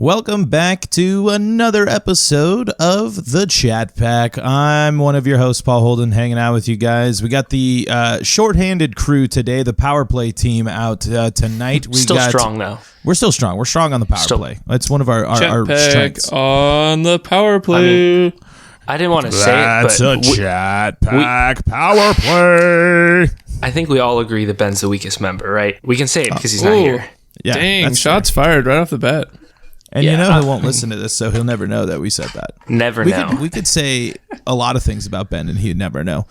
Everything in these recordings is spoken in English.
Welcome back to another episode of the Chat Pack. I'm one of your hosts, Paul Holden, hanging out with you guys. We got the shorthanded crew today, the power play team out tonight. Strong though. We're still strong. We're strong on the power play. That's one of our strengths. On the power play. I didn't want to say it, but that's a Chat Pack power play. I think we all agree that Ben's the weakest member, right? We can say it because he's not here. Yeah, dang, shots fired right off the bat. And he won't listen to this, so he'll never know that we said that. We could say a lot of things about Ben, and he'd never know.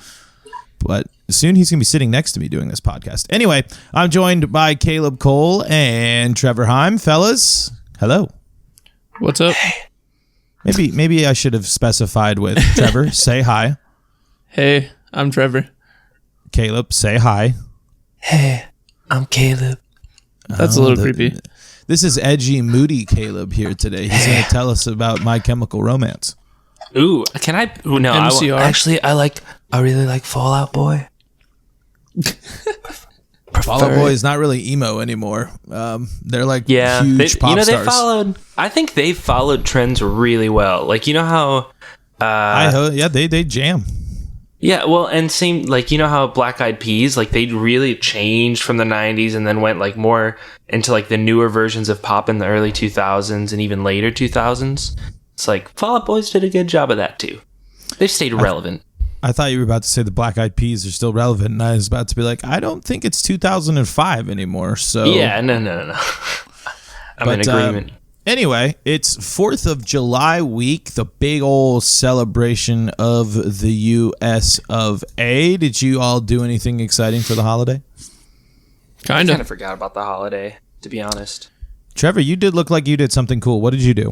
But soon he's going to be sitting next to me doing this podcast. Anyway, I'm joined by Caleb Cole and Trevor Heim. Fellas, hello. What's up? Maybe I should have specified with Trevor. Say hi. Hey, I'm Trevor. Caleb, say hi. Hey, I'm Caleb. That's a little creepy. This is edgy, moody Caleb here today. He's going to tell us about My Chemical Romance. Ooh, can I? No, MCR. I really like Fall Out Boy. Fall Out Boy is not really emo anymore. They're like huge pop stars. I think they followed trends really well. Like, you know how... they jam. Yeah, well, and same, like, you know how Black Eyed Peas, like, they really changed from the 90s and then went, like, more into, like, the newer versions of pop in the early 2000s and even later 2000s. It's like, Fall Out Boys did a good job of that, too. They've stayed relevant. I thought you were about to say the Black Eyed Peas are still relevant, and I was about to be like, I don't think it's 2005 anymore, so... Yeah, no. I'm in agreement. Anyway, it's 4th of July week, the big old celebration of the U.S. of A. Did you all do anything exciting for the holiday? I kind of forgot about the holiday, to be honest. Trevor, you did look like you did something cool. What did you do?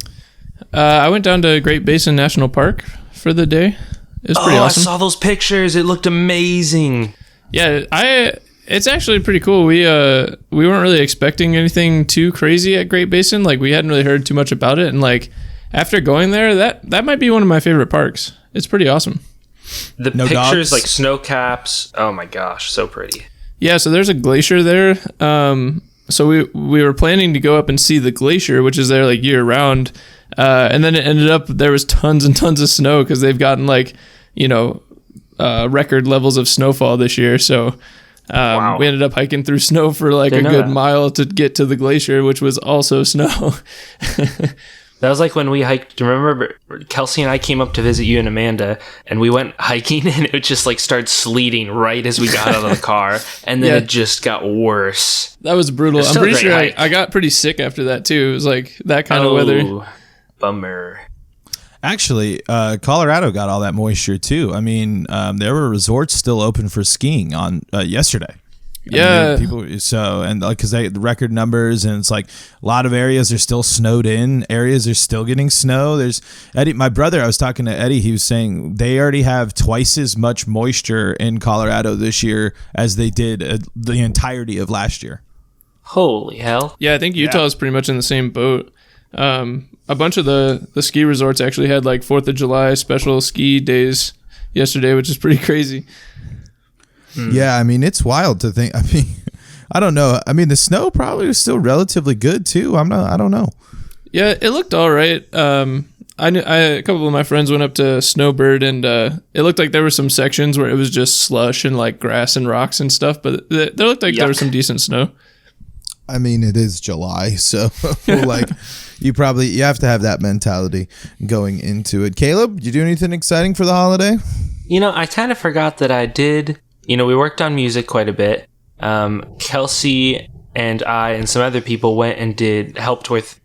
I went down to Great Basin National Park for the day. It was pretty awesome. I saw those pictures. It looked amazing. Yeah, it's actually pretty cool. We weren't really expecting anything too crazy at Great Basin. Like, we hadn't really heard too much about it, and like after going there, that might be one of my favorite parks. It's pretty awesome. The pictures, like snow caps. Oh my gosh, so pretty. Yeah, so there's a glacier there. So we were planning to go up and see the glacier, which is there like year round. And then it ended up there was tons and tons of snow because they've gotten like, record levels of snowfall this year. So wow. We ended up hiking through snow for like a good mile to get to the glacier, which was also snow. That was like when we hiked. Remember, Kelsey and I came up to visit you and Amanda, and we went hiking, and it just like started sleeting right as we got out of the car, and then it just got worse. That was brutal. I'm pretty sure I got pretty sick after that too. It was like that kind of weather. Bummer. Actually, Colorado got all that moisture too. I mean, there were resorts still open for skiing on yesterday. Yeah, because they the record numbers, and it's like a lot of areas are still snowed in. Areas are still getting snow. There's Eddie, my brother. I was talking to Eddie. He was saying they already have twice as much moisture in Colorado this year as they did the entirety of last year. Holy hell! Yeah, I think Utah is pretty much in the same boat. A bunch of the ski resorts actually had like 4th of July special ski days yesterday, which is pretty crazy. Yeah, I mean, it's wild to think. I mean, I don't know. I mean, the snow probably was still relatively good too. I don't know. Yeah, it looked all right. A couple of my friends went up to Snowbird, and it looked like there were some sections where it was just slush and like grass and rocks and stuff, but there looked like there was some decent snow. I mean, it is July, so like you have to have that mentality going into it. Caleb, you do anything exciting for the holiday? I kind of forgot that I did. We worked on music quite a bit. Kelsey and I and some other people went and helped with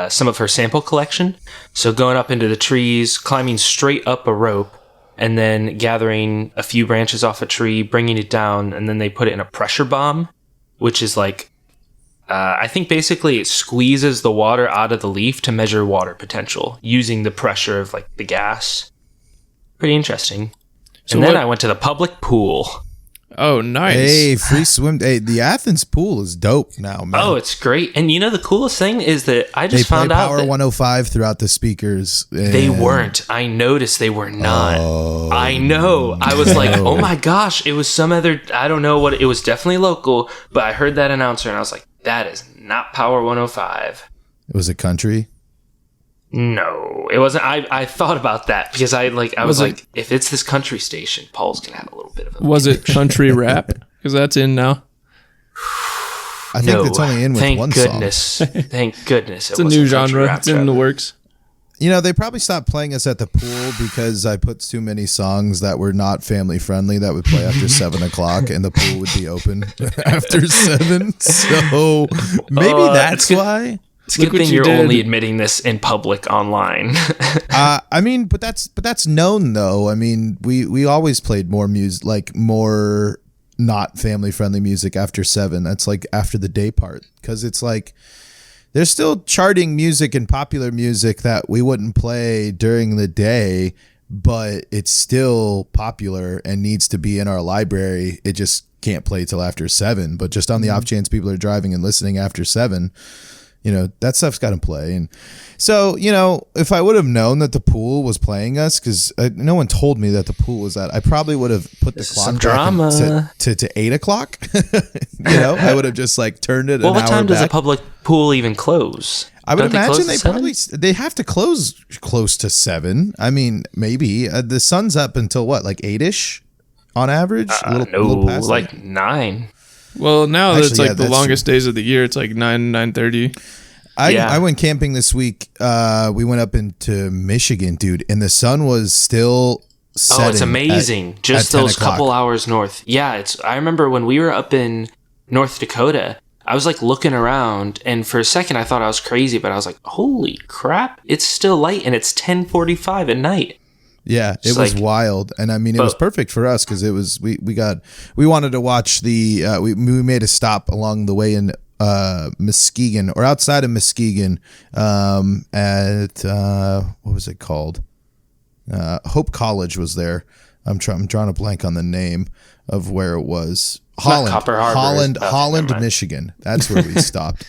some of her sample collection. So going up into the trees, climbing straight up a rope, and then gathering a few branches off a tree, bringing it down, and then they put it in a pressure bomb, which is like, I think basically it squeezes the water out of the leaf to measure water potential using the pressure of like the gas. Pretty interesting. So then I went to the public pool. Oh, nice. Hey, free swim. Hey, the Athens pool is dope now, man. Oh, it's great. And the coolest thing is that I just found out Power 105 throughout the speakers. They weren't. I noticed they were not. Oh, I know. I was like, oh my gosh, it was some other, I don't know what, it was definitely local, but I heard that announcer and I was like, that is not Power 105. It was a country? No, it wasn't. I thought about that because I was like, if it's this country station, Paul's gonna have a little bit of a. Was it country rap? Because that's in now. I think it's only in with thank one goodness. song. Thank goodness. It's a new genre. It's in the works. You know, they probably stopped playing us at the pool because I put too many songs that were not family friendly that would play after 7:00, and the pool would be open after 7. So maybe that's why. It's a good thing you're only admitting this in public online. I mean, but that's known though. I mean, we always played more music, like more not family friendly music after 7. That's like after the day part, because it's like there's still charting music and popular music that we wouldn't play during the day, but it's still popular and needs to be in our library. It just can't play till after 7. But just on the off chance people are driving and listening after 7. You know, that stuff's got to play. And so, you know, if I would have known that the pool was playing us, because no one told me that the pool was at, I probably would have put the clock back to 8:00. You know, I would have just like turned it. Well, what time does a public pool even close? I would imagine they have to close close to 7. I mean, maybe the sun's up until what, like 8-ish on average? A little past like that? 9. Well, now that it's like the longest days of the year, it's like 9:30. I went camping this week. We went up into Michigan, dude, and the sun was still setting. Oh, it's amazing. Just those couple hours north. Yeah, I remember when we were up in North Dakota, I was like looking around, and for a second I thought I was crazy, but I was like, holy crap, it's still light and it's 10:45 at night. Yeah, it was wild, and I mean, it was perfect for us because it was we wanted to watch the we made a stop along the way in Muskegon or outside of Muskegon at what was it called? Hope College was there. I'm drawing a blank on the name of where it was. Holland, Michigan. That's where we stopped,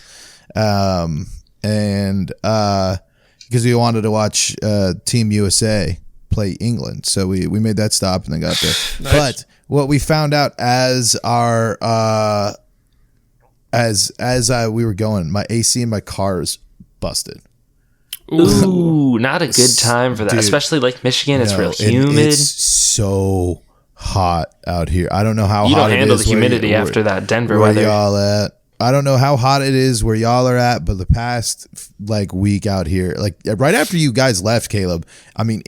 and because we wanted to watch Team USA play England, so we made that stop and then got there. Nice. But what we found out as our we were going, my AC in my car is busted. Ooh, not a good time for that. Dude, especially like Michigan, it's real humid. It's so hot out here. I don't know how you hot don't handle the humidity after that Denver weather. Where y'all at? I don't know how hot it is where y'all are at, but the past like week out here, like right after you guys left, Caleb, I mean,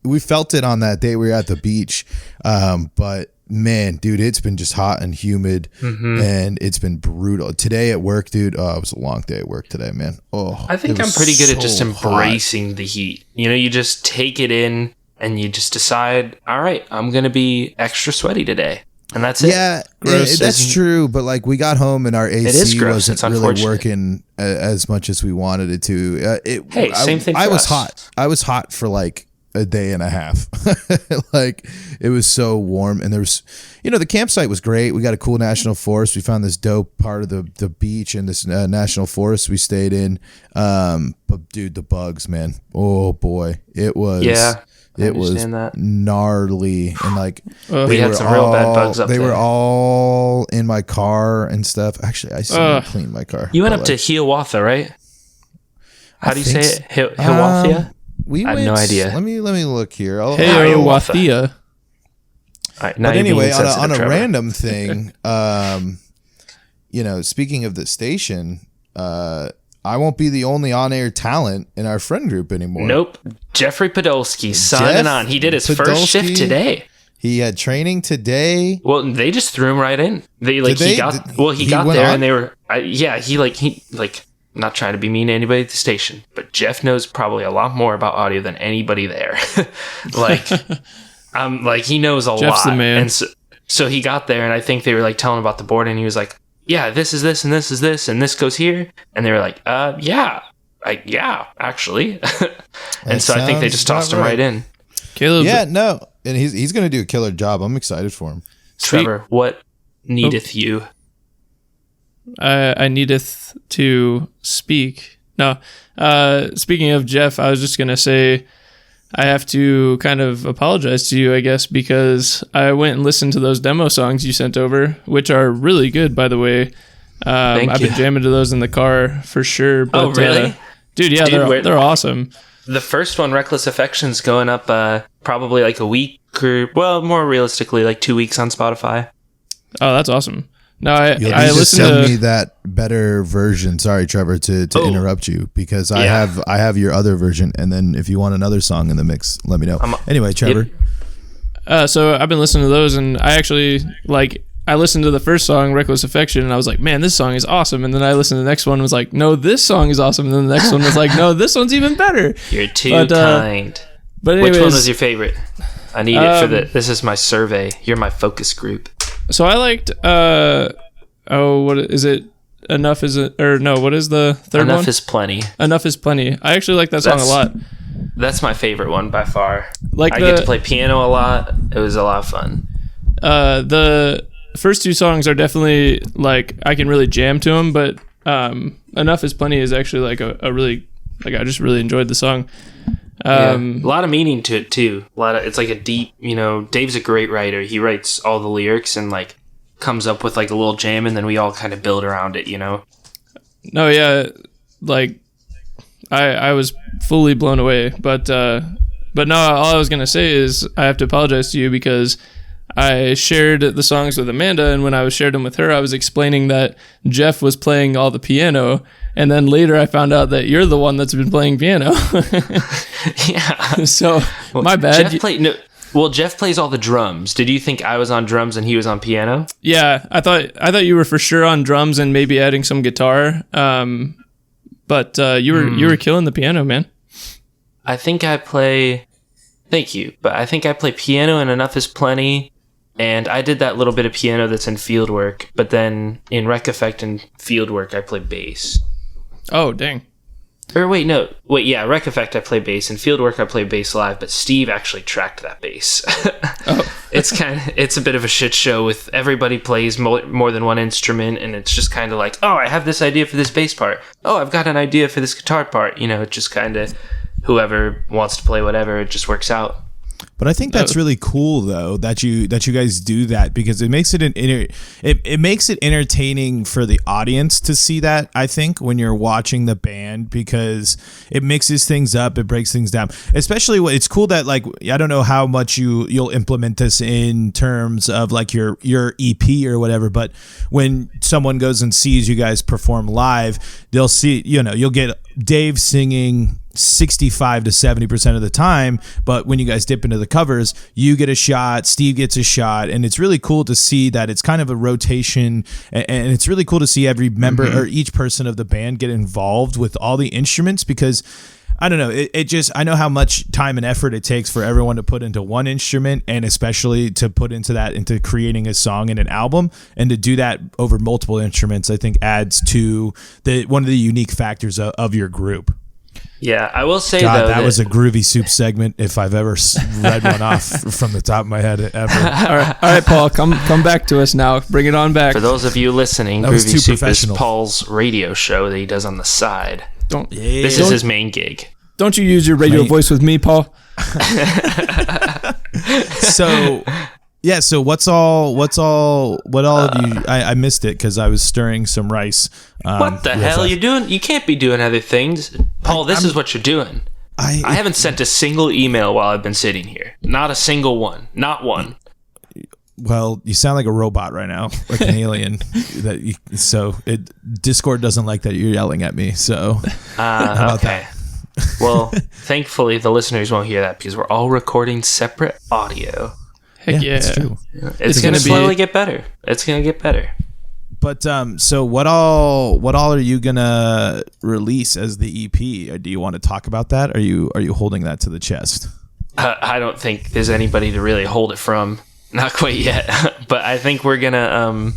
we felt it on that day we were at the beach. But man, dude, it's been just hot and humid and it's been brutal. Today at work, dude, it was a long day at work today, man. Oh, I think I'm pretty good at just embracing the heat. You know, you just take it in and you just decide, all right, I'm going to be extra sweaty today. And that's it. Yeah, that's true. But like we got home and our AC wasn't really working as much as we wanted it to. Same thing for I was us. hot. I was hot for like a day and a half. Like it was so warm. And there was, you know, the campsite was great. We got a cool national forest. We found this dope part of the beach and this national forest we stayed in. But dude, the bugs, man. Oh boy. It was. Yeah. It was gnarly, and like we had some real bad bugs up there. They were all in my car and stuff. Actually, I still cleaned my car. You went up to Hiawatha, right? How do you say it? Hiawatha? I have no idea. Let me look here. Hiawatha. But anyway, on a random thing, you know, speaking of the station, I won't be the only on-air talent in our friend group anymore. Nope. Jeffrey Podolsky signing on. He did his first shift today. He had training today. Well, they just threw him right in. He got there and they were he not trying to be mean to anybody at the station, but Jeff knows probably a lot more about audio than anybody there. He knows a lot. Jeff's the man. And so he got there and I think they were like telling him about the board and he was like, yeah, this is this and this is this and this goes here. And they were like, yeah, actually. And so I think they just tossed him right in. Caleb. Yeah, no. And he's going to do a killer job. I'm excited for him. Trevor, what needeth you? I needeth to speak. No. Speaking of Jeff, I was just going to say I have to kind of apologize to you, I guess, because I went and listened to those demo songs you sent over, which are really good, by the way. I've been jamming to those in the car for sure. But, really? Dude, yeah, they're awesome. The first one, Reckless Affection's going up probably like a week or, well, more realistically, like 2 weeks on Spotify. Oh, that's awesome. No, I just send me that better version. Sorry, Trevor, to interrupt you, because I have your other version, and then if you want another song in the mix, let me know. Anyway, Trevor. Yep. So I've been listening to those, and I actually I listened to the first song, Reckless Affection, and I was like, man, this song is awesome. And then I listened to the next one and was like, no, this song is awesome. And then the next one was like, no, this one's even better. You're too kind. But anyways, which one was your favorite? I need it for this is my survey. You're my focus group. So I liked, what is it? Enough is it? Or no, what is the third one? Enough is Plenty. Enough is Plenty. I actually like that song a lot. That's my favorite one by far. I get to play piano a lot. It was a lot of fun. The first two songs are definitely I can really jam to them, but Enough is Plenty is actually a really I just really enjoyed the song. A lot of meaning to it too. It's like a deep, Dave's a great writer. He writes all the lyrics and comes up with a little jam, and then we all kind of build around it, No, yeah, I was fully blown away, but no, all I was gonna say is I have to apologize to you because I shared the songs with Amanda, and when I shared them with her, I was explaining that Jeff was playing all the piano, and then later I found out that you're the one that's been playing piano. Yeah. So, my bad. Jeff plays all the drums. Did you think I was on drums and he was on piano? Yeah, I thought you were for sure on drums and maybe adding some guitar. But you were killing the piano, man. Thank you, but I think I play piano in Enough is Plenty. And I did that little bit of piano that's in Fieldwork, but then in Rec Effect and Fieldwork, I play bass. Oh, dang. Rec Effect, I play bass. In Fieldwork, I play bass live, but Steve actually tracked that bass. Oh. It's a bit of a shit show with everybody plays more than one instrument, and it's just kind of I have this idea for this bass part. Oh, I've got an idea for this guitar part. It just kind of, whoever wants to play whatever, it just works out. But I think that's really cool, though, that you guys do that, because it makes it makes it entertaining for the audience to see that. I think when you're watching the band, because it mixes things up, it breaks things down. Especially it's cool that I don't know how much you'll implement this in terms of your EP or whatever, but when someone goes and sees you guys perform live, they'll see you'll get Dave singing 65 to 70% of the time, but when you guys dip into the covers, you get a shot, Steve gets a shot, and it's really cool to see that it's kind of a rotation, and it's really cool to see every member or each person of the band get involved with all the instruments, because I don't know, I know how much time and effort it takes for everyone to put into one instrument, and especially to put into creating a song and an album, and to do that over multiple instruments, I think adds to one of the unique factors of your group. Yeah, I will say, God, that was a groovy soup segment if I've ever read one off from the top of my head ever. All right, Paul, come back to us now. Bring it on back. For those of you listening, Groovy Soup is Paul's radio show that he does on the side. This is his main gig. Don't you use your radio voice with me, Paul? So what all of you? I missed it because I was stirring some rice. What the hell are you doing? You can't be doing other things, Paul. This is what you're doing. I haven't sent a single email while I've been sitting here. Not a single one. Not one. Well, you sound like a robot right now, like an alien. Discord doesn't like that you're yelling at me. So how about that? Well, thankfully the listeners won't hear that because we're all recording separate audio. Heck yeah. That's true. It's going to slowly get better. It's going to get better. But so what all are you gonna release as the EP? Do you want to talk about that? Are you holding that to the chest? I don't think there's anybody to really hold it from. Not quite yet. But I think we're gonna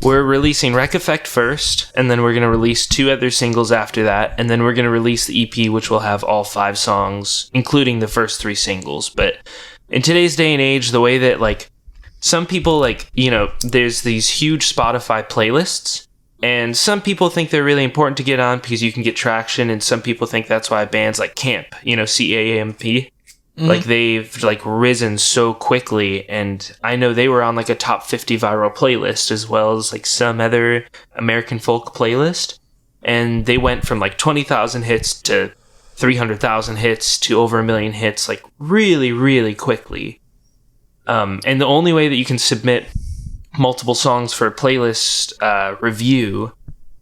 we're releasing Rec Effect first, and then we're gonna release 2 other singles after that, and then we're gonna release the EP, which will have all 5 songs, including the first 3 singles. But in today's day and age, the way that some people there's these huge Spotify playlists, and some people think they're really important to get on because you can get traction, and some people think that's why bands like Camp, CAMP, they've risen so quickly, and I know they were on a top 50 viral playlist as well as some other American folk playlist. and they went from like 20,000 hits to 300,000 hits to over 1 million hits, like really, really quickly. And the only way that you can submit multiple songs for a playlist review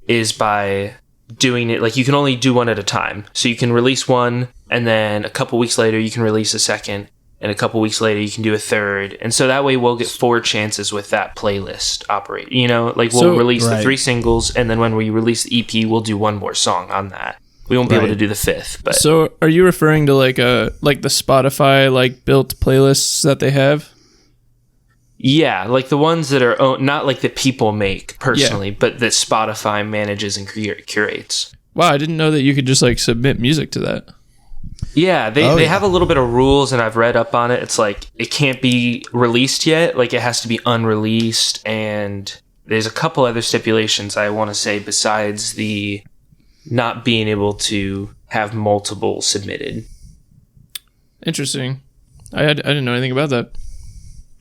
is by doing it, like you can only do one at a time. So you can release one, and then a couple weeks later you can release a second, and a couple weeks later you can do a third. And so that way we'll get 4 chances with that playlist operate. You know, like we'll release the 3 singles, and then when we release the EP, we'll do one more song on that. We won't be able to do the 5th. But so are you referring to like the Spotify like built playlists that they have? Yeah, like the ones that are not like that people make personally, but that Spotify manages and curates. Wow, I didn't know that you could just like submit music to that. Yeah, they have a little bit of rules, and I've read up on it. It's like it can't be released yet, like it has to be unreleased, and there's a couple other stipulations I want to say besides the not being able to have multiple submitted. Interesting. I didn't know anything about that.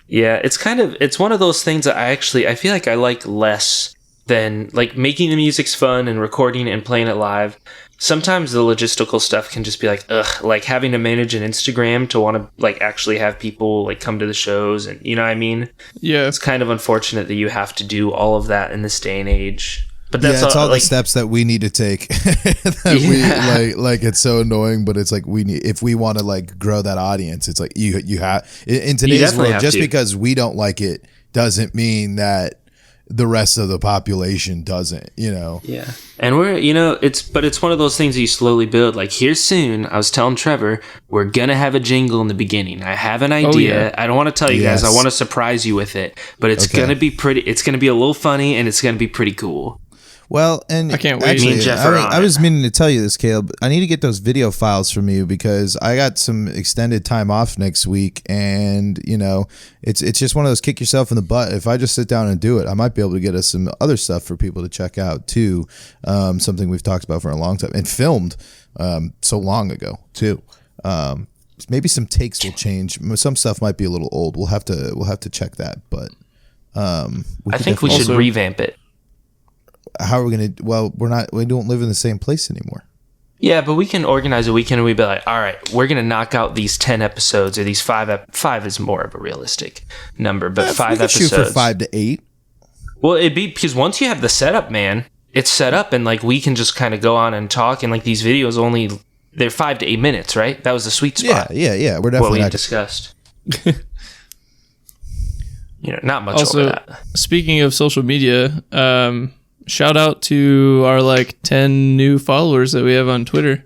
Yeah, it's one of those things that I feel like I like less than like making the music's fun and recording it and playing it live. Sometimes the logistical stuff can just be like, ugh, like having to manage an Instagram to want to like actually have people like come to the shows, and you know what I mean? Yeah. It's kind of unfortunate that you have to do all of that in this day and age. But that's it's all like, the steps that we need to take. We like it's so annoying, but it's like if we want to like grow that audience, it's like you have in today's world. Just because we don't like it doesn't mean that the rest of the population doesn't. You know. Yeah, and we're it's one of those things that you slowly build. Like here soon, I was telling Trevor, we're gonna have a jingle in the beginning. I have an idea. I don't want to tell you guys. I want to surprise you with it, but it's gonna be pretty. It's gonna be a little funny, and it's gonna be pretty cool. Well, and I can't wait. Actually, I was meaning to tell you this, Caleb. I need to get those video files from you because I got some extended time off next week, and it's just one of those kick yourself in the butt. If I just sit down and do it, I might be able to get us some other stuff for people to check out too. Something we've talked about for a long time and filmed so long ago too. Maybe some takes will change. Some stuff might be a little old. We'll have to check that, but I think we should revamp it. How are we going to? Well, we don't live in the same place anymore. Yeah, but we can organize a weekend and we'd be like, all right, we're going to knock out these 10 episodes or these 5. 5 is more of a realistic number, but 5 episodes. Shoot for 5 to 8. Well, it'd be because once you have the setup, man, it's set up and like we can just kind of go on and talk, and like these videos they're 5 to 8 minutes, right? That was the sweet spot. Yeah. We're definitely what we discussed. Not much over that. Speaking of social media, shout out to our like 10 new followers that we have on Twitter.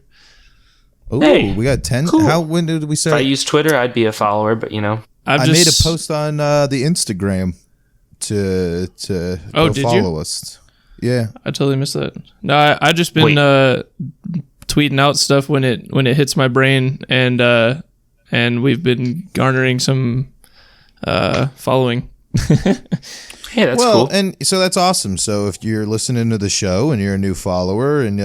Oh, we got 10. Cool. When did we start? If I use Twitter, I'd be a follower, but I made a post on the Instagram to follow us. Yeah, I totally missed that. No, I just been tweeting out stuff when it hits my brain, and we've been garnering some following. Hey, that's cool. And so that's awesome. So if you're listening to the show and you're a new follower and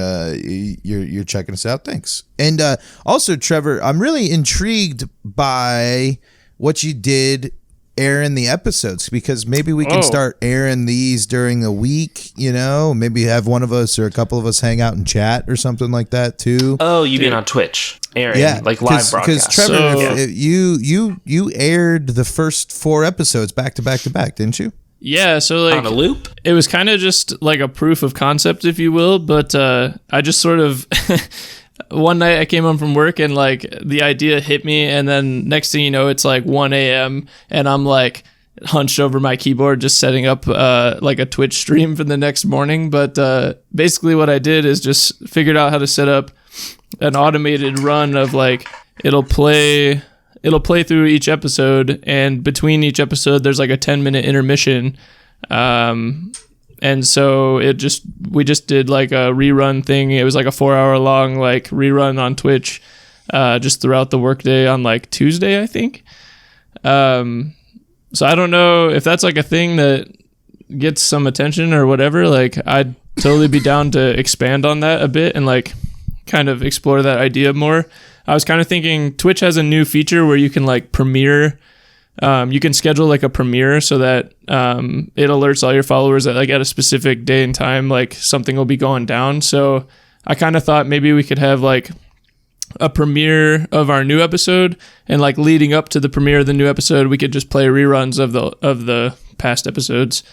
you're checking us out, thanks. And also, Trevor, I'm really intrigued by what you did airing the episodes, because maybe we can start airing these during the week, maybe have one of us or a couple of us hang out and chat or something like that too. Oh, you mean on Twitch airing, like live broadcast. Because Trevor, you aired the first 4 episodes back to back to back, didn't you? Yeah, so like on a loop. It was kind of just like a proof of concept, if you will, but I just sort of one night I came home from work and like the idea hit me, and then next thing you know, it's like 1 a.m. and I'm like hunched over my keyboard just setting up like a Twitch stream for the next morning. But basically what I did is just figured out how to set up an automated run of like it'll play through each episode, and between each episode there's like a 10-minute intermission, and so we just did like a rerun thing. It was like a 4-hour long like rerun on Twitch just throughout the workday on like Tuesday, I think. So I don't know if that's like a thing that gets some attention or whatever. Like I'd totally be down to expand on that a bit and like kind of explore that idea more. I was kind of thinking Twitch has a new feature where you can like premiere you can schedule like a premiere so that it alerts all your followers that like at a specific day and time, like something will be going down. So I kind of thought maybe we could have like a premiere of our new episode, and like leading up to the premiere of the new episode, we could just play reruns of the past episodes.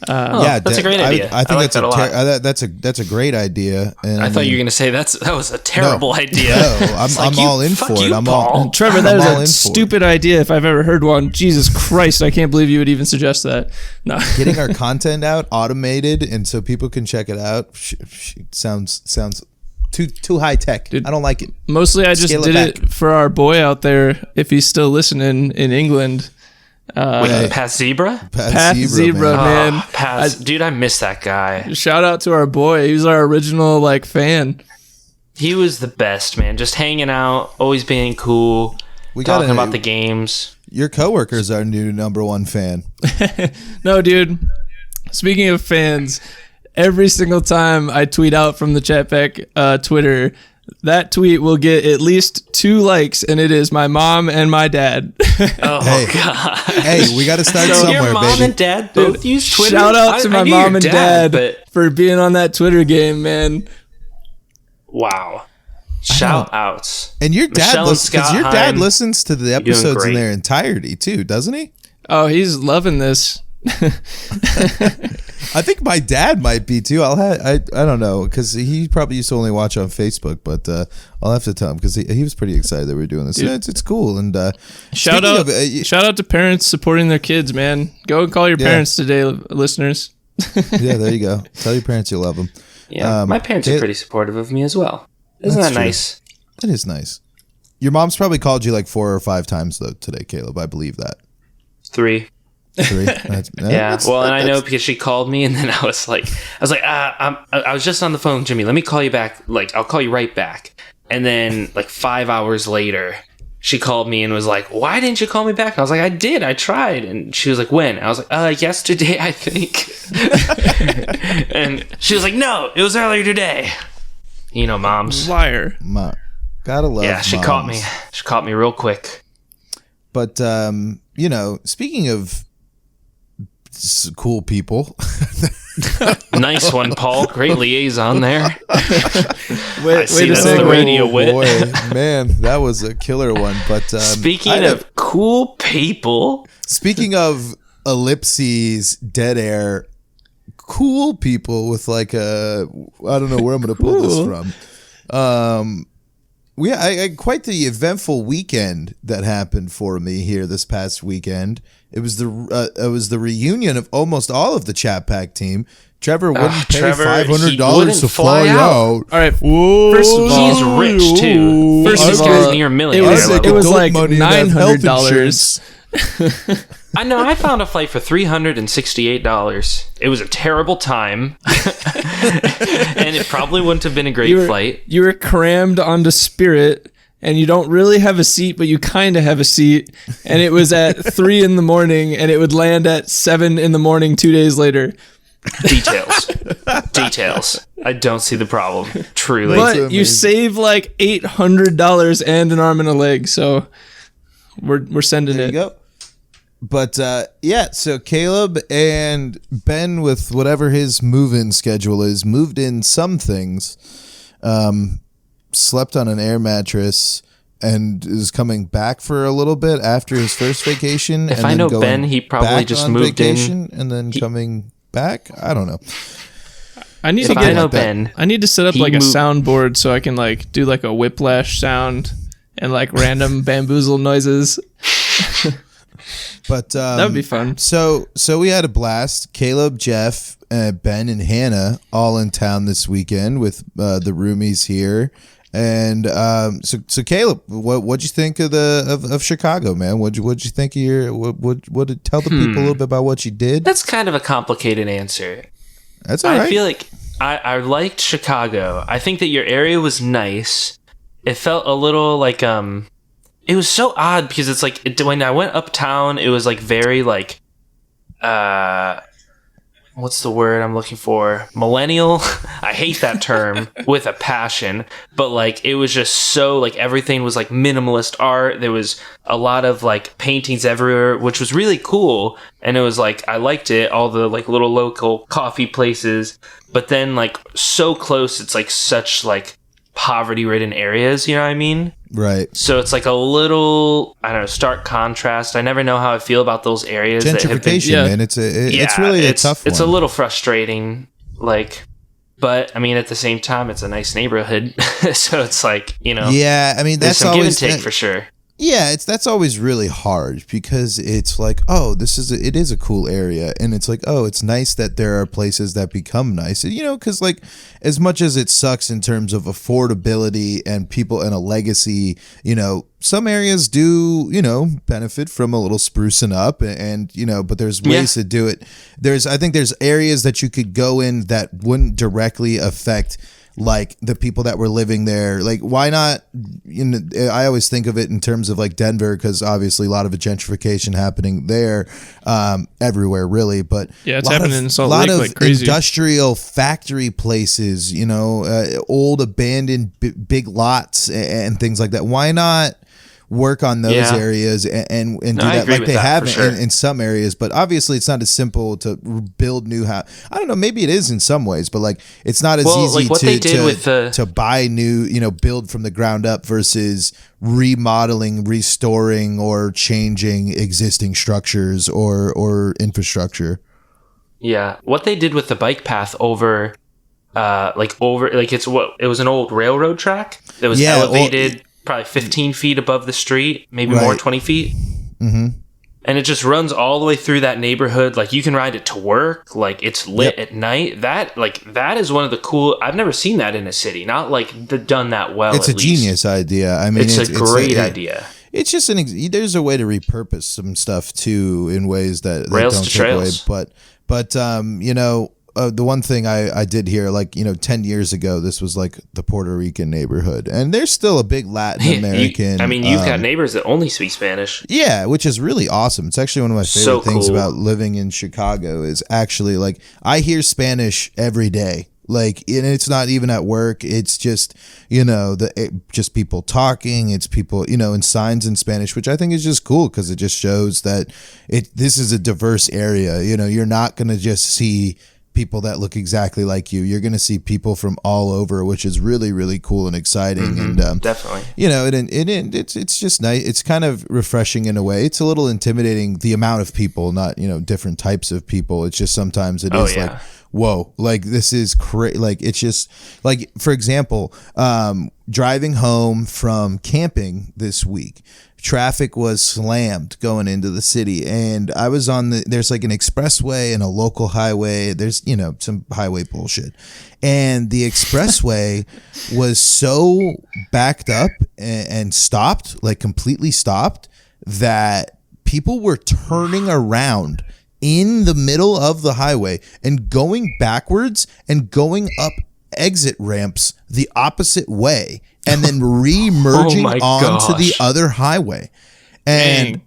That's a great idea. I think like that a lot. that's a great idea. And I thought you were going to say that was a terrible idea. No, I'm all in for it. I'm all Trevor, that is a stupid idea if I've ever heard one. Jesus Christ, I can't believe you would even suggest that. No. Getting our content out automated and so people can check it out sounds too high tech. Dude, I don't like it. Mostly I just did it for our boy out there, if he's still listening in England. Pat Zebra? Pat Zebra, man. Dude, I miss that guy. Shout out to our boy. He was our original like fan. He was the best, man. Just hanging out, always being cool, talking about the games. Your coworker's our new #1 fan. No, dude. Speaking of fans, every single time I tweet out from the Chatback Twitter, that tweet will get at least 2 likes, and it is my mom and my dad. Oh, God. Hey, we got to start somewhere, your mom baby. and dad both use Twitter? Shout out to my mom and dad for being on that Twitter game, man. Wow. Shout outs. And your dad Scott listens to the episodes in their entirety, too, doesn't he? Oh, he's loving this. I think my dad might be too. I don't know, because he probably used to only watch on Facebook, but I'll have to tell him, because he was pretty excited that we were doing this. Yeah, it's cool. And shout out to parents supporting their kids, man. Go and call your parents today, listeners. Yeah, there you go. Tell your parents you love them. Yeah, my parents are pretty supportive of me as well. Isn't that nice? That is nice. Your mom's probably called you like 4 or 5 times though today, Caleb. I believe that. 3. 3. Yeah. Well, and I know because she called me, and then I was like, I was just on the phone, Jimmy. Let me call you back. Like, I'll call you right back. And then, like 5 hours later, she called me and was like, "Why didn't you call me back?" I was like, "I did. I tried." And she was like, "When?" I was like, "Yesterday, I think." And she was like, "No, it was earlier today." You know, moms. Liar. Gotta love. Yeah, she moms. caught me. She caught me real quick. But you know, speaking of cool people. Nice one, Paul. Great liaison there. Wait a second. The radio wit. Boy, man, that was a killer one. But speaking of cool people. Speaking of ellipses, dead air, cool people with like a, I don't know where I'm going to pull this from. I quite the eventful weekend that happened for me here this past weekend. It was the reunion of almost all of the Chat Pack team. Trevor wouldn't pay $500 to fly out. All right. First of all, he's rich too. This guy's near millionaire. It was like $900. I know. I found a flight for $368. It was a terrible time, and it probably wouldn't have been a great flight. You were crammed onto Spirit, and you don't really have a seat, but you kind of have a seat. And it was at 3 in the morning, and it would land at 7 in the morning 2 days later. Details. I don't see the problem. Truly, but you save like $800 and an arm and a leg. So we're sending there it. You go. But yeah, so Caleb and Ben, with whatever his move-in schedule is, moved in some things, slept on an air mattress, and is coming back for a little bit after his first vacation. If and I then know going Ben, he probably just moved vacation and then coming back. I don't know. I need to set up like a soundboard so I can like do like a whiplash sound and like random bamboozle noises. But that would be fun. So we had a blast. Caleb, Jeff, Ben, and Hannah all in town this weekend with the roomies here. And so Caleb, what'd you think of Chicago, man? What'd you think of your? What tell the people a little bit about what you did? That's kind of a complicated answer. That's all right. I feel like I liked Chicago. I think that your area was nice. It felt a little like it was so odd because it's like when I went uptown, it was like very like what's the word I'm looking for? Millennial. I hate that term with a passion, but like it was just so like everything was like minimalist art. There was a lot of like paintings everywhere, which was really cool. And it was like, I liked it. All the like little local coffee places, but then like so close. It's like such like poverty ridden areas. You know what I mean? Right. So it's like a little, I don't know, stark contrast. I never know how I feel about those areas. Gentrification, man. It's really a tough one. It's a little frustrating, like, but I mean, at the same time, it's a nice neighborhood. So it's like, you know, yeah, I mean, that's some always give and take for sure. Yeah, that's always really hard because it's like, oh, it is a cool area, and it's like, oh, it's nice that there are places that become nice, you know, because like as much as it sucks in terms of affordability and people and a legacy, you know, some areas do, you know, benefit from a little sprucing up, and you know, but there's ways to do it. I think there's areas that you could go in that wouldn't directly affect like the people that were living there. Like, why not? I always think of it in terms of like Denver, because obviously a lot of gentrification happening there, everywhere really. But yeah, it's happening in Salt Lake like crazy. A lot of industrial factory places, you know, old abandoned big lots and things like that. Why not work on those areas and do that like they have in some areas? But obviously it's not as simple to build new house. I don't know, maybe it is in some ways, but like it's not as easy like to buy new, you know, build from the ground up versus remodeling, restoring, or changing existing structures or infrastructure. Yeah, what they did with the bike path over it was an old railroad track that was elevated probably 15 feet above the street, maybe more, 20 feet. Mm-hmm. And it just runs all the way through that neighborhood. Like you can ride it to work. Like it's lit at night. That is one of the cool. I've never seen that in a city. Not like done that well. It's a genius idea. I mean, it's a great idea. It's just there's a way to repurpose some stuff too in ways that rails don't to take trails. away. But you know. The one thing I did hear, like, you know, 10 years ago, this was like the Puerto Rican neighborhood, and there's still a big Latin American. You've got neighbors that only speak Spanish. Yeah, which is really awesome. It's actually one of my favorite things about living in Chicago is actually like I hear Spanish every day. Like, and it's not even at work. It's just, you know, just people talking. It's people, you know, in signs in Spanish, which I think is just cool because it just shows that this is a diverse area. You know, you're not going to just see people that look exactly like you. You're going to see people from all over, which is really, really cool and exciting. Mm-hmm. And definitely, you know, it's just nice. It's kind of refreshing in a way. It's a little intimidating, the amount of people, not, you know, different types of people. It's just sometimes like, whoa, like this is crazy. Like it's just like, for example, driving home from camping this week, traffic was slammed going into the city, and I was there's like an expressway and a local highway. There's, you know, some highway bullshit, and the expressway was so backed up and stopped, like completely stopped, that people were turning around in the middle of the highway and going backwards and going up exit ramps the opposite way and then re-merging onto the other highway. And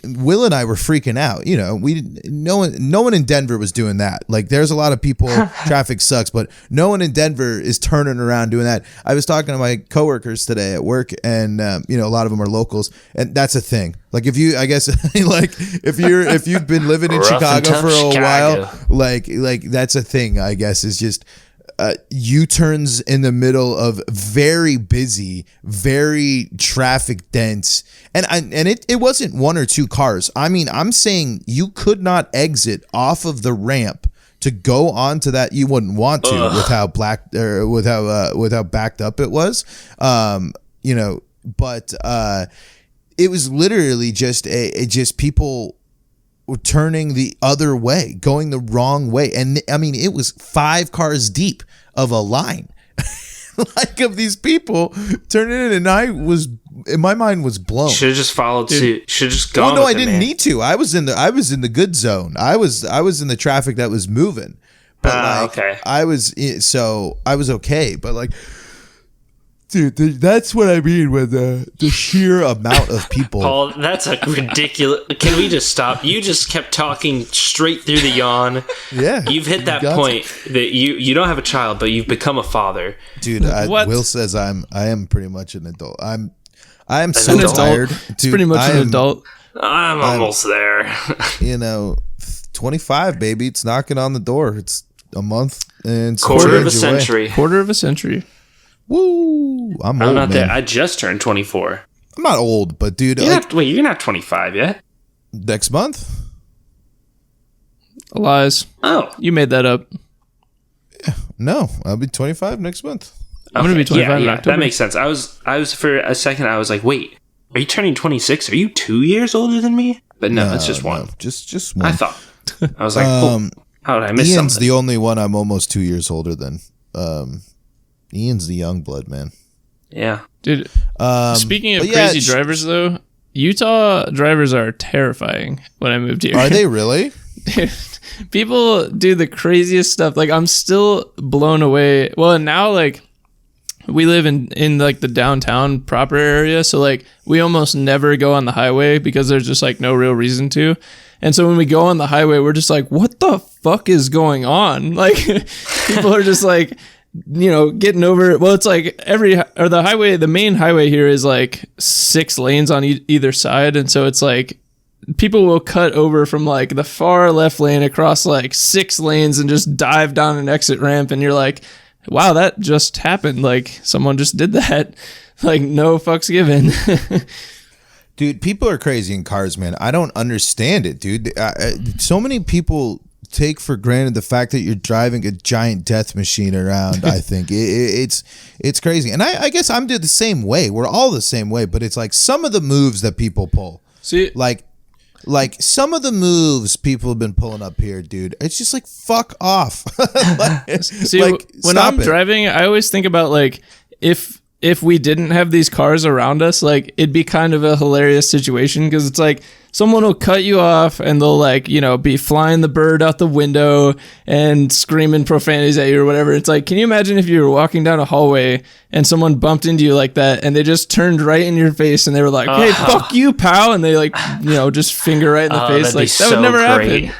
Will and I were freaking out. You know, no one in Denver was doing that. Like, there's a lot of people, traffic sucks, but no one in Denver is turning around doing that. I was talking to my coworkers today at work, and you know, a lot of them are locals, and that's a thing. Like, if you've been living in Chicago for a while, like that's a thing, I guess, is just U-turns in the middle of very busy, very traffic dense, and it wasn't one or two cars. I mean, I'm saying you could not exit off of the ramp to go onto that. You wouldn't want to with how with how backed up it was. You know, but it was literally just people turning the other way, going the wrong way. And I mean, it was 5 cars deep of a line like of these people turning in, and my mind was blown. Should have just followed suit. Should have just gone. Well, no, I didn't need to. I was in the good zone. I was in the traffic that was moving. But okay. I was okay, but like Dude, that's what I mean with the sheer amount of people. Paul, that's a ridiculous. Can we just stop? You just kept talking straight through the yawn. Yeah, You've hit that point that you don't have a child, but you've become a father. Dude, Will says I am pretty much an adult. I am so adult. tired. It's Dude, pretty much an adult. I'm almost there. 25, baby. It's knocking on the door. It's a month and Quarter of a century. Quarter of a century. Woo! I'm old, not man. there. I just turned 24. I'm not old, but dude, You're not 25 yet. next month. Lies. Oh, You made that up. No, I'll be 25 next month. I'm going to be 25 in Yeah, October. that makes sense. I was for a second. I was like, wait, are you turning 26? Are you 2 years older than me? But no, it's just one. No, just one. I thought. I was like, how did I miss Ian's something? the only one I'm almost 2 years older than. Ian's the young blood, man. Yeah. Dude, speaking of but yeah, crazy drivers, though, Utah drivers are terrifying when I moved here. Are they really? People do the craziest stuff. Like, I'm still blown away. Well, and now, like, we live in like the downtown proper area, so like we almost never go on the highway because there's just like no real reason to. And so when we go on the highway, we're just like, what the fuck is going on? Like, people are just like, getting over it. Well, it's like the main highway here is like 6 lanes on either side. And so it's like people will cut over from like the far left lane across like 6 lanes and just dive down an exit ramp. And you're like, wow, that just happened. Like someone just did that. Like no fucks given. Dude, people are crazy in cars, man. I don't understand it, dude. So many people take for granted the fact that you're driving a giant death machine around. I think it's crazy, and I guess I'm the same way. We're all the same way, but it's like some of the moves that people pull. See, like some of the moves people have been pulling up here, dude. It's just like fuck off. See, when I'm driving, I always think about like if we didn't have these cars around us, like it'd be kind of a hilarious situation because it's like someone will cut you off and they'll like, be flying the bird out the window and screaming profanities at you or whatever. It's like, can you imagine if you were walking down a hallway and someone bumped into you like that and they just turned right in your face and they were like, hey, fuck you, pal. And they like, just finger right in the face. Like that would never happen.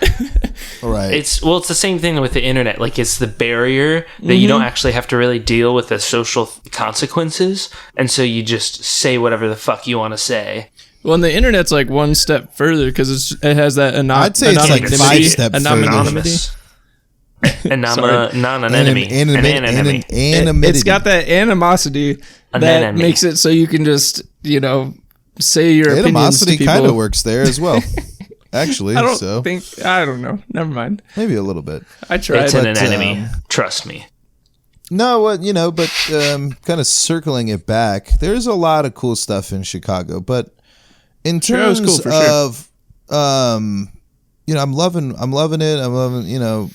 Right. It's the same thing with the internet. Like it's the barrier that you don't actually have to really deal with the social consequences. And so you just say whatever the fuck you want to say. Well, and the internet's like one step further because it has that I'd say it's like 5 steps further. Anonymous. Non-anonymity. Anonymity. It's got that animosity that makes it so you can just, say your opinions to animosity people. kind of works there as well. Actually, I don't know. Never mind. Maybe a little bit. I tried. It's an enemy. Trust me. No, but kind of circling it back, there's a lot of cool stuff in Chicago, but in terms cool for of, I'm loving it.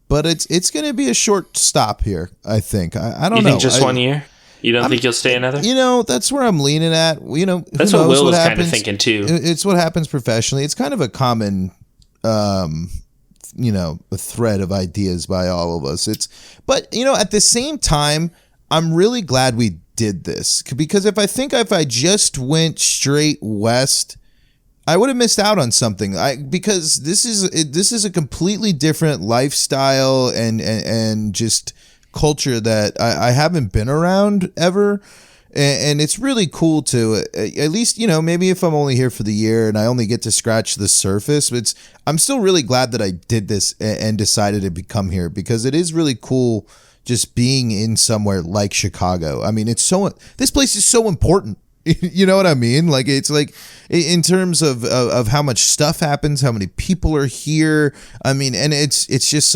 But it's going to be a short stop here. I think. I don't know. You think just 1 year? You don't think you'll stay another? That's where I'm leaning at. That's what Will was kind of thinking too. It's what happens professionally. It's kind of a common, a thread of ideas by all of us. But at the same time, I'm really glad we did this because if I just went straight west, I would have missed out on something. Because this is a completely different lifestyle and just culture that I haven't been around ever. And it's really cool to at least, maybe if I'm only here for the year and I only get to scratch the surface, I'm still really glad that I did this and decided to come here because it is really cool just being in somewhere like Chicago. I mean, this place is so important. You know what I mean? Like, it's like in terms of how much stuff happens, how many people are here. I mean, and it's just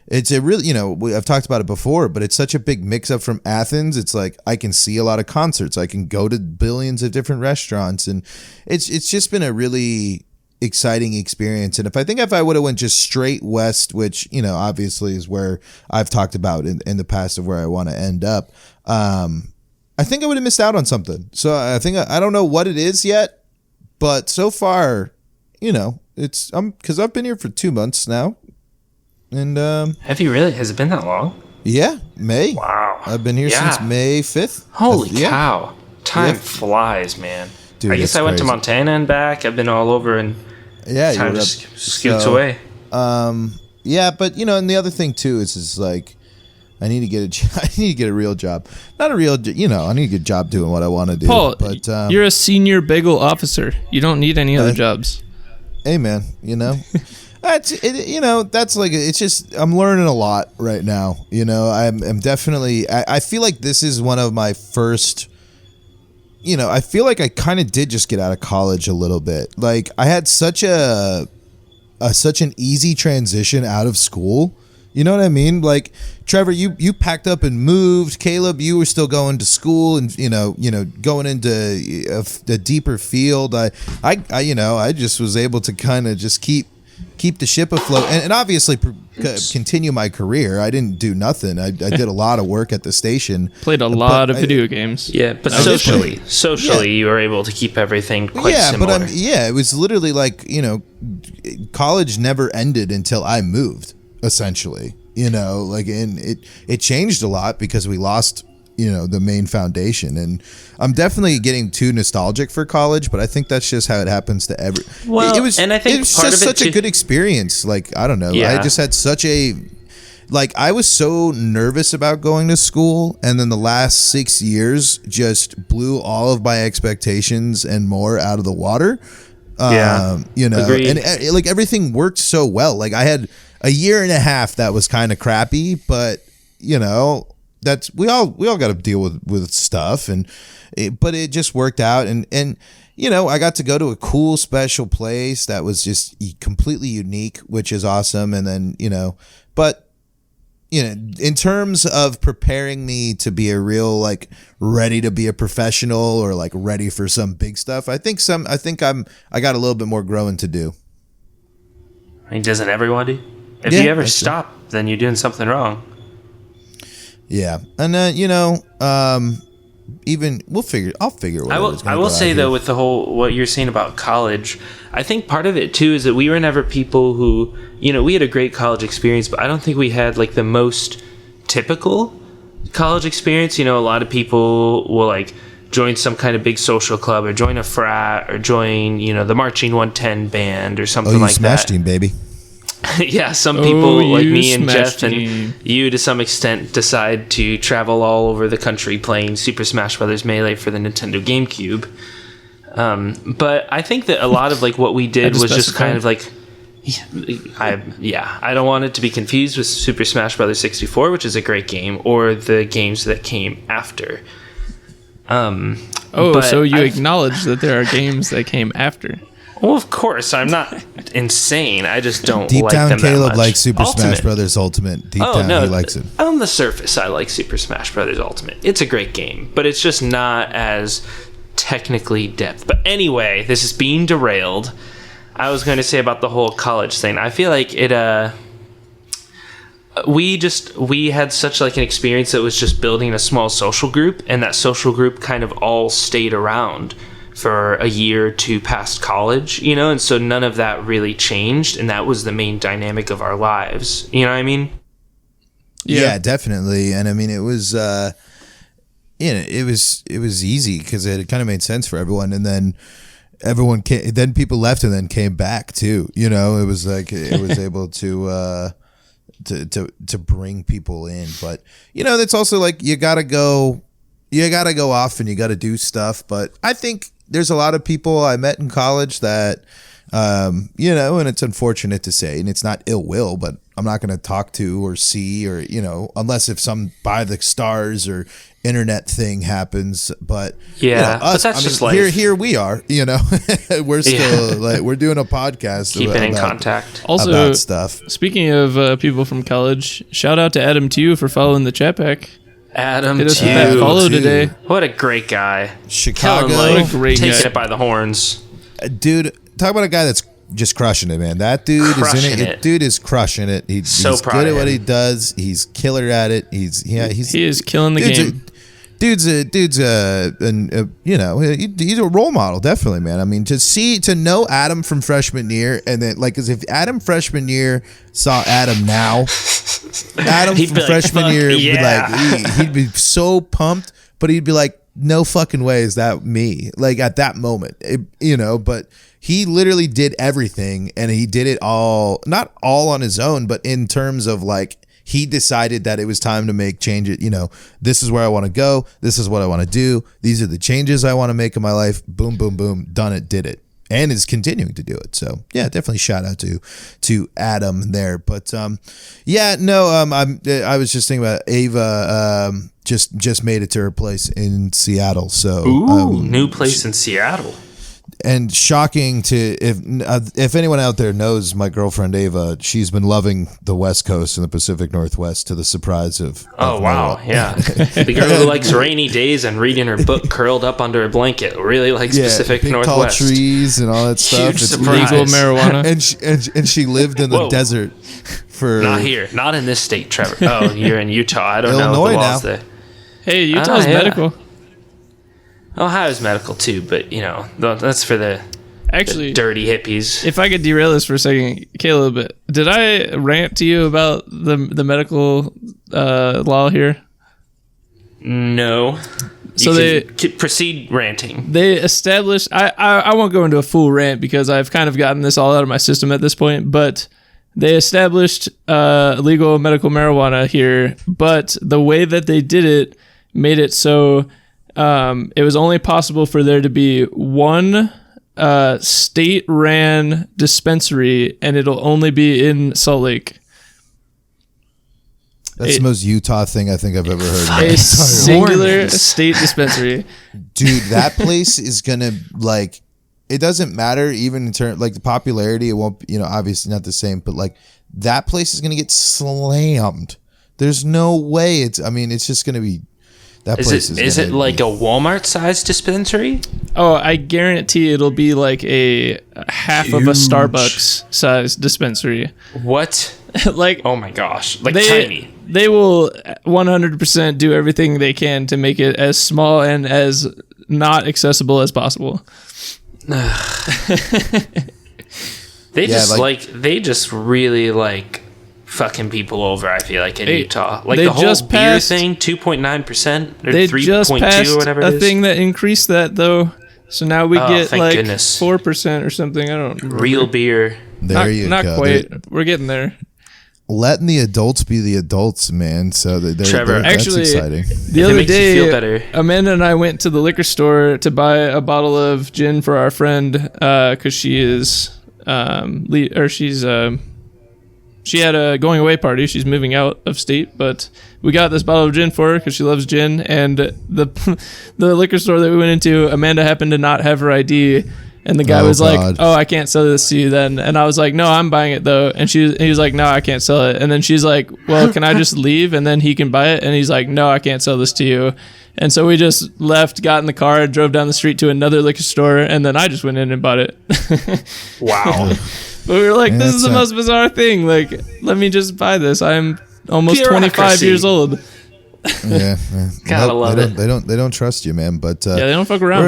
it's a really, I've talked about it before, but it's such a big mix up from Athens. It's like I can see a lot of concerts. I can go to billions of different restaurants, and it's just been a really exciting experience. And if I would have went just straight west, which obviously is where I've talked about in the past of where I want to end up, I think I would have missed out on something. So I think I don't know what it is yet, but so far, because I've been here for 2 months now. And have you really? Has it been that long? Yeah, May. Wow. I've been here Yeah. since May 5th. Holy Yeah. cow. Time Yeah. flies, man. Dude, I guess it's I went to crazy. Montana and back. I've been all over, and Yeah, time you're just up. scoots So, away. Yeah, but and the other thing too is like I need to get I need to get a real job. Not a real, I need to get a job doing what I want to do. Paul, but you're a senior bagel officer. You don't need any other jobs. hey man, that's it, that's like it's just I'm learning a lot right now. I'm definitely I feel like this is one of my first. I feel like I kind of did just get out of college a little bit. Like I had such such an easy transition out of school. You know what I mean? Like Trevor, you packed up and moved. Caleb, you were still going to school and going into a deeper field. I just was able to kind of just keep the ship afloat and obviously continue my career. I didn't do nothing. I did a lot of work at the station. Played a lot of video games. Yeah, but socially, you were able to keep everything quite similar. But it was literally like college never ended until I moved. Essentially, and it changed a lot because we lost, the main foundation. And I'm definitely getting too nostalgic for college, but I think that's just how it happens to every. Well, it was, and I think it was part just of it such a too- good experience. Like I don't know, Yeah. I just had such a. Like I was so nervous about going to school, and then the last 6 years just blew all of my expectations and more out of the water. Agreed. And like everything worked so well. Like I had a year and a half that was kind of crappy, but that's we all got to deal with stuff, but it just worked out, and I got to go to a cool special place that was just completely unique, which is awesome, and then but. In terms of preparing me to be a real like ready to be a professional or like ready for some big stuff, I got a little bit more growing to do. I mean, doesn't everyone do? If Yeah, you ever that's true. stop, then you're doing something wrong. Yeah, and then I'll figure. I will say though, with the whole what you're saying about college, I think part of it too is that we were never people who, we had a great college experience, but I don't think we had like the most typical college experience. A lot of people will like join some kind of big social club or join a frat or join, the marching 110 band or something like Smash that. Team, baby. Yeah, some people like you me and Smash Jeff Team. and you to some extent decide to travel all over the country playing Super Smash Bros. Melee for the Nintendo GameCube. But I think that a lot of like what we did was just kind of like I don't want it to be confused with Super Smash Bros. 64, which is a great game, or the games that came after. But So you acknowledge that there are games that came after. Well, of course, I'm not insane. I just don't Deep like down, them that Caleb much. likes Super Ultimate. Smash Brothers Ultimate. Deep down, he likes it. On the surface, I like Super Smash Bros. Ultimate. It's a great game, but it's just not as technically depth. But anyway, this is being derailed. I was going to say about the whole college thing. I feel like it. We had such like an experience that was just building a small social group, and that social group kind of all stayed around for a year or two past college, and so none of that really changed, and that was the main dynamic of our lives. You know what I mean? Yeah, definitely. And I mean, it was, it was easy because it kind of made sense for everyone. And then then people left and then came back too. It was like it was able to bring people in. But that's also like you gotta go off and you gotta do stuff. But I think there's a lot of people I met in college that, and it's unfortunate to say, and it's not ill will, but I'm not going to talk to or see or, unless if some by the stars or internet thing happens. But yeah, but that's just life. Here we are, we're still like, we're doing a podcast. Keeping in contact. Also, about stuff. Speaking of people from college, shout out to Adam Tew for following the chat pack. Adam Hit us with that Tew. follow today. What a great guy. Chicago. Killing life, What a great taking guy. it by the horns. Dude, talk about a guy that's just crushing it, man. That dude is Crushing in it. it. Dude is crushing it. So He's proud good of at what him. he does. He's killer at it. He is killing the game. He's a role model, definitely, man. I mean, to know Adam from freshman year, and then like, as if Adam freshman year saw Adam now, Adam He'd from be like, freshman "Fuck year would yeah." be like, he'd be so pumped, but he'd be like, no fucking way is that me. Like at that moment, but he literally did everything, and he did it all, not all on his own, but in terms of like, he decided that it was time to make changes. This is where I want to go. This is what I want to do. These are the changes I want to make in my life. Boom, boom, boom. Done it, did it. And is continuing to do it. So yeah, definitely shout out to Adam there. But I was just thinking about Ava. Just made it to her place in Seattle. So new place in Seattle. And shocking to if anyone out there knows my girlfriend Ava, she's been loving the West Coast and the Pacific Northwest to the surprise of wow, yeah. The girl who likes rainy days and reading her book curled up under a blanket really likes Pacific big, Northwest. Tall trees and all that stuff. Huge It's surprise. Legal marijuana. and she lived in the Whoa. desert for Not here, not in this state, Trevor. Oh, you're in Utah. I don't know Illinois the laws now. there. Hey, Utah's yeah. medical. Ohio's medical too, but that's for the Actually, dirty hippies. if I could derail this for a second, Caleb, did I rant to you about the medical law here? No. So You can proceed ranting. They established. I won't go into a full rant because I've kind of gotten this all out of my system at this point. But they established legal medical marijuana here. But the way that they did it made it so it was only possible for there to be one state-ran dispensary, and it'll only be in Salt Lake. That's the most Utah thing I think I've ever heard. In my A entire singular Mormons. state dispensary. Dude, that place is gonna like. It doesn't matter even in terms like the popularity. It won't, obviously not the same, but like that place is gonna get slammed. There's no way. It's just gonna be. That place Is it like a Walmart-sized dispensary? Oh, I guarantee it'll be like a half of a Starbucks size dispensary. What? Like, Oh my gosh. Like tiny. They will 100% do everything they can to make it as small and as not accessible as possible. They Yeah, just really like fucking people over, I feel like, in Hey, Utah. Like they the whole just beer passed- thing, 2.9% or They just 3.2 passed or whatever it a is. thing that increased that though. So now we Oh, get thank like goodness. 4% or something. I don't remember. Real beer. There you not go. quite. They're We're getting there. letting the adults be the adults, man. So Trevor, that's actually, exciting. The If it other makes you day, feel better. Amanda and I went to the liquor store to buy a bottle of gin for our friend because she is she had a going away party. She's moving out of state, but we got this bottle of gin for her because she loves gin. And the liquor store that we went into, Amanda happened to not have her ID. And the guy Oh, was like, God. "Oh, I can't sell this to you then." And I was like, "No, I'm buying it though." And he was like, "No, I can't sell it." And then she's like, "Well, can I just leave and then he can buy it?" And he's like, "No, I can't sell this to you." And so we just left, got in the car, drove down the street to another liquor store, and then I just went in and bought it. Wow. But we were like, Yeah, "This is the that's most bizarre thing. Like, let me just buy this. I'm almost 25 Bureaucracy. years old." Yeah, Gotta love it. They don't trust you, man. But Yeah, they don't fuck around.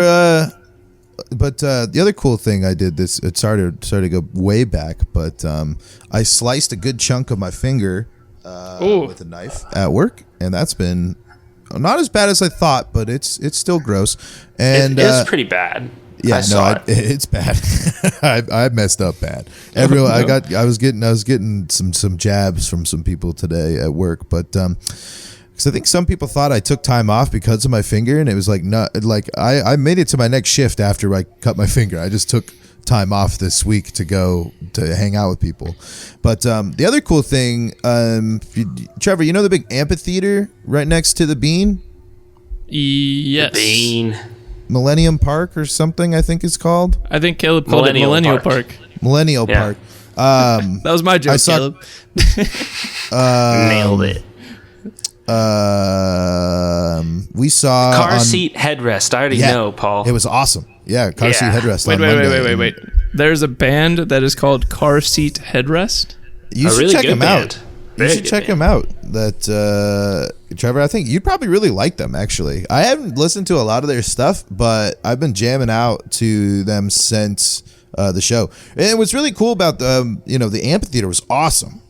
the other cool thing I did it started to go way back, but I sliced a good chunk of my finger Ooh. with a knife at work, and that's been not as bad as I thought, but it's still gross. And It is pretty bad. yeah, I saw it. it's bad. I messed up bad. Everyone, I was getting some jabs from some people today at work, but because I think some people thought I took time off because of my finger, and it was like not like I made it to my next shift after I cut my finger. I just took time off this week to go to hang out with people. But the other cool thing, Trevor, you know the big amphitheater right next to the Bean? Yes. Bean. Millennium Park or something, I think it's called. I think Caleb called it Millennial Millennial Park. Park. Millennial Yeah. Park. That was my joke, I saw- Caleb. Nailed it. We saw Car on- seat headrest. I already Yeah, know, Paul. It was awesome. Yeah, car seat Yeah. headrest. Wait, on wait, Monday. wait. There's a band that is called Car Seat Headrest. You A should really check good them band. out. You Very should good check band. them out. That Trevor, I think you'd probably really like them. Actually, I haven't listened to a lot of their stuff, but I've been jamming out to them since the show. And what's really cool about the amphitheater was awesome.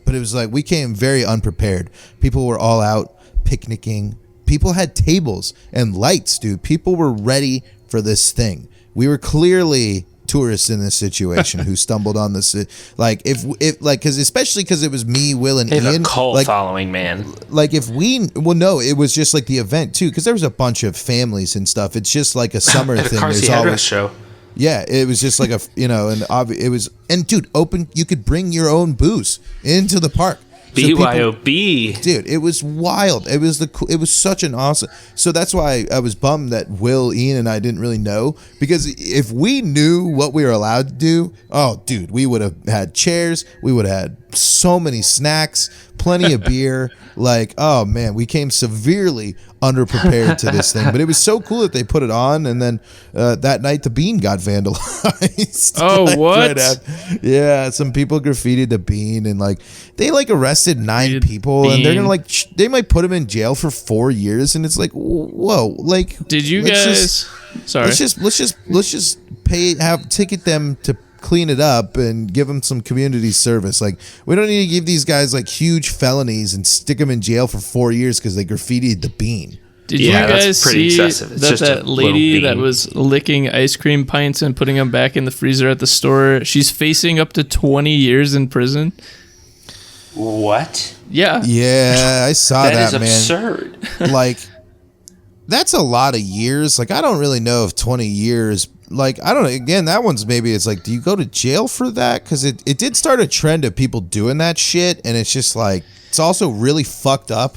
But it was like we came very unprepared. People were all out picnicking. People had tables and lights, dude. People were ready for this thing. We were clearly tourists in this situation who stumbled on this. Like especially because it was me, Will, and They have Ian. a cult Like, following, man. like if we, well, no, it was just like the event too, because there was a bunch of families and stuff. It's just like a summer At a thing. Carsey There's Headrest always, show. yeah, it was just like it was, and dude, open. You could bring your own booze into the park. So people- BYOB. Dude, it was wild. It was such an awesome. So that's why I was bummed that Will, Ian, and I didn't really know, because if we knew what we were allowed to do, oh, dude, we would have had chairs. We would have had so many snacks, plenty of beer. Like, oh man, we came severely underprepared to this thing. But it was so cool that they put it on, and then that night the bean got vandalized. Oh, what? Yeah, some people graffitied the bean, and like they like arrested 9 people, and they're gonna like they might put them in jail for 4 years, and it's like, whoa, like, Did you let's guys? Sorry. let's just ticket them to clean it up and give them some community service. Like, we don't need to give these guys like huge felonies and stick them in jail for 4 years because they graffitied the bean. Did Yeah, you that's guys pretty see excessive. It's that just a that lady little that bean. was licking ice cream pints and putting them back in the freezer at the store? She's facing up to 20 years in prison. What? Yeah. Yeah, I saw That that, is man. absurd. Like, that's a lot of years. Like, I don't really know if 20 years, like, I don't know. Again, that one's maybe it's like, do you go to jail for that? Because it did start a trend of people doing that shit, and it's just like, it's also really fucked up.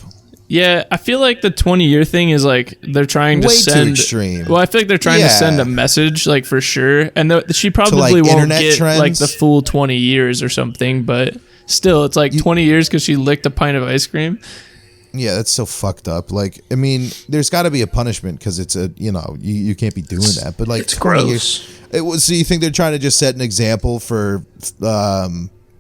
Yeah, I feel like the 20-year thing is like they're trying to Way too send. extreme. Well, I feel like they're trying Yeah. to send a message, like, for sure. And she probably like, won't internet get trends? like the full 20 years or something, but still, it's like 20 years because she licked a pint of ice cream. Yeah, that's so fucked up. Like, I mean, there's got to be a punishment because it's a, you can't be doing that. But like, It's 20 gross. years. So you think they're trying to just set an example for